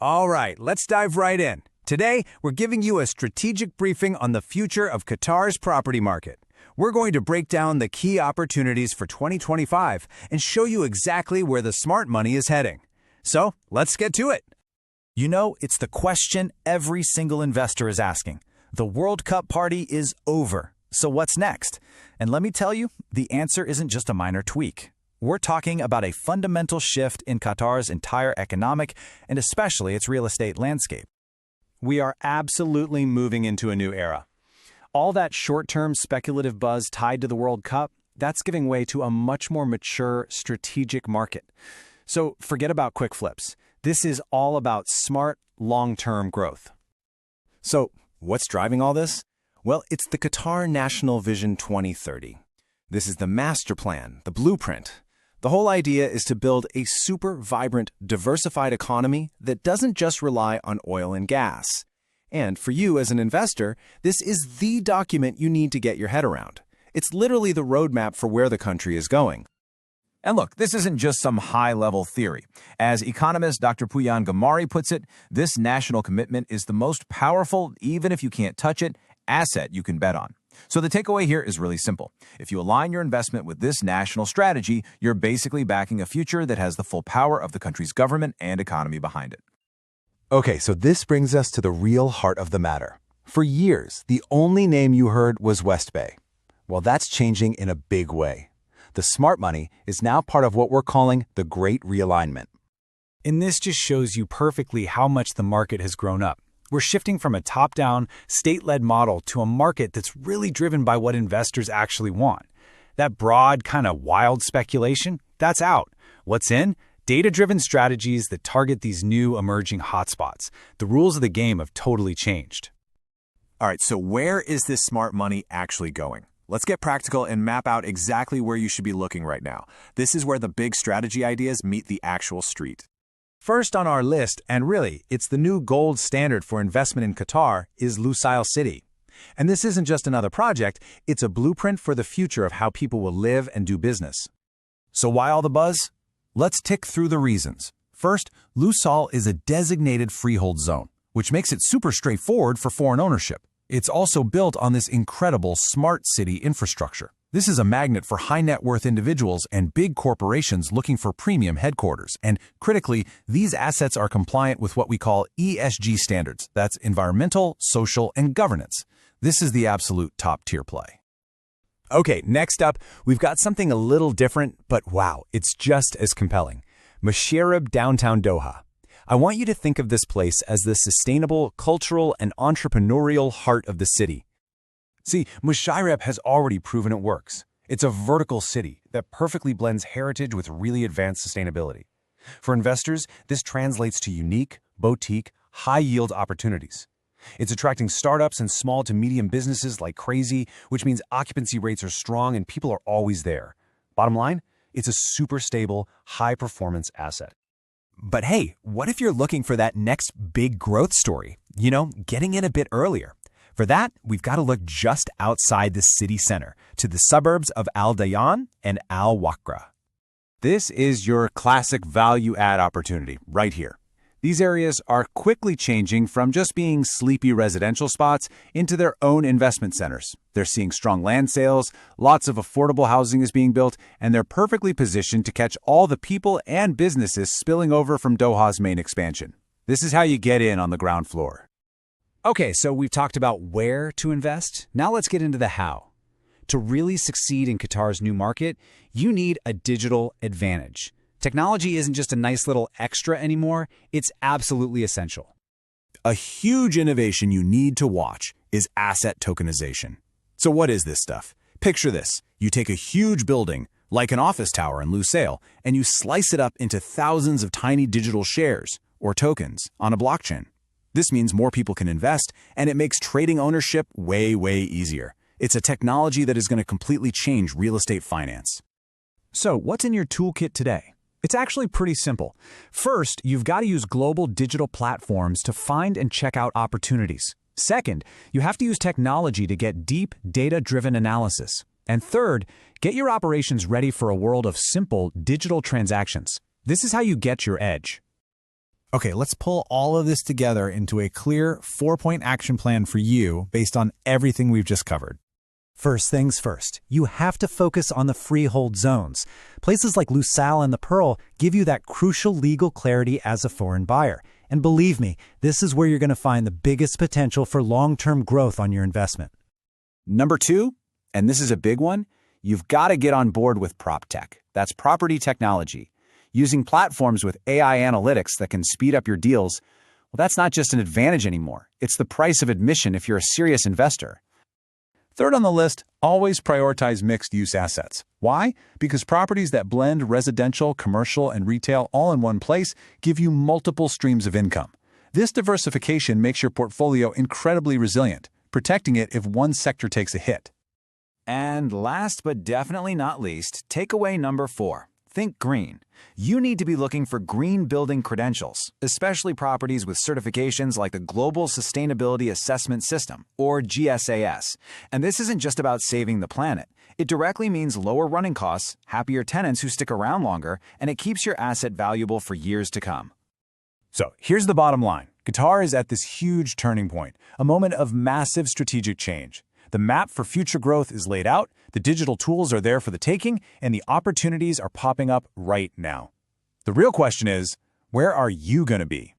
All right, let's dive right in. Today, we're giving you a strategic briefing on the future of Qatar's property market. We're going to break down the key opportunities for 2025 and show you exactly where the smart money is heading. So, let's get to it. You know, it's the question every single investor is asking. The World Cup party is over. So what's next? And let me tell you, the answer isn't just a minor tweak. We're talking about a fundamental shift in Qatar's entire economic and especially its real estate landscape. We are absolutely moving into a new era. All that short-term speculative buzz tied to the World Cup, that's giving way to a much more mature strategic market. So forget about quick flips. This is all about smart, long-term growth. So what's driving all this? Well, it's the Qatar National Vision 2030. This is the master plan, the blueprint. The whole idea is to build a super vibrant, diversified economy that doesn't just rely on oil and gas. And for you as an investor, this is the document you need to get your head around. It's literally the roadmap for where the country is going. And look, this isn't just some high-level theory. As economist Dr. Pooyan Ghamari puts it, this national commitment is the most powerful, even if you can't touch it, asset you can bet on. So the takeaway here is really simple. If you align your investment with this national strategy, you're basically backing a future that has the full power of the country's government and economy behind it. Okay, so this brings us to the real heart of the matter. For years, the only name you heard was West Bay. Well, that's changing in a big way. The smart money is now part of what we're calling the Great Realignment. And this just shows you perfectly how much the market has grown up. We're shifting from a top-down, state-led model to a market that's really driven by what investors actually want. That broad, kind of wild speculation, that's out. What's in? Data-driven strategies that target these new emerging hotspots. The rules of the game have totally changed. All right, so where is this smart money actually going? Let's get practical and map out exactly where you should be looking right now. This is where the big strategy ideas meet the actual street. First on our list, and really, it's the new gold standard for investment in Qatar, is Lusail City. And this isn't just another project, it's a blueprint for the future of how people will live and do business. So why all the buzz? Let's tick through the reasons. First, Lusail is a designated freehold zone, which makes it super straightforward for foreign ownership. It's also built on this incredible smart city infrastructure. This is a magnet for high-net-worth individuals and big corporations looking for premium headquarters. And critically, these assets are compliant with what we call ESG standards. That's environmental, social, and governance. This is the absolute top-tier play. Okay, next up, we've got something a little different, but wow, it's just as compelling. Musharraf downtown Doha. I want you to think of this place as the sustainable, cultural, and entrepreneurial heart of the city. See, Musharraf has already proven it works. It's a vertical city that perfectly blends heritage with really advanced sustainability. For investors, this translates to unique, boutique, high-yield opportunities. It's attracting startups and small to medium businesses like crazy, which means occupancy rates are strong and people are always there. Bottom line, it's a super stable, high-performance asset. But hey, what if you're looking for that next big growth story? You know, getting in a bit earlier. For that, we've got to look just outside the city center, to the suburbs of Al Dayan and Al Wakra. This is your classic value-add opportunity right here. These areas are quickly changing from just being sleepy residential spots into their own investment centers. They're seeing strong land sales, lots of affordable housing is being built, and they're perfectly positioned to catch all the people and businesses spilling over from Doha's main expansion. This is how you get in on the ground floor. Okay, so we've talked about where to invest. Now let's get into the how. To really succeed in Qatar's new market, you need a digital advantage. Technology isn't just a nice little extra anymore, it's absolutely essential. A huge innovation you need to watch is asset tokenization. So what is this stuff? Picture this. You take a huge building, like an office tower in Lusail, and you slice it up into thousands of tiny digital shares, or tokens, on a blockchain. This means more people can invest, and it makes trading ownership way, way easier. It's a technology that is going to completely change real estate finance. So, what's in your toolkit today? It's actually pretty simple. First, you've got to use global digital platforms to find and check out opportunities. Second, you have to use technology to get deep, data-driven analysis. And third, get your operations ready for a world of simple digital transactions. This is how you get your edge. Okay, let's pull all of this together into a clear 4-point action plan for you based on everything we've just covered. First things first, you have to focus on the freehold zones. Places like Lusail and the Pearl give you that crucial legal clarity as a foreign buyer. And believe me, this is where you're going to find the biggest potential for long-term growth on your investment. Number 2, and this is a big one, you've got to get on board with PropTech. That's property technology. Using platforms with AI analytics that can speed up your deals, well, that's not just an advantage anymore. It's the price of admission if you're a serious investor. Third on the list, always prioritize mixed-use assets. Why? Because properties that blend residential, commercial, and retail all in one place give you multiple streams of income. This diversification makes your portfolio incredibly resilient, protecting it if one sector takes a hit. And last but definitely not least, takeaway number 4. Think green. You need to be looking for green building credentials, especially properties with certifications like the Global Sustainability Assessment System, or GSAS. And this isn't just about saving the planet. It directly means lower running costs, happier tenants who stick around longer, and it keeps your asset valuable for years to come. So here's the bottom line. Qatar is at this huge turning point, a moment of massive strategic change. The map for future growth is laid out, the digital tools are there for the taking, and the opportunities are popping up right now. The real question is, where are you going to be?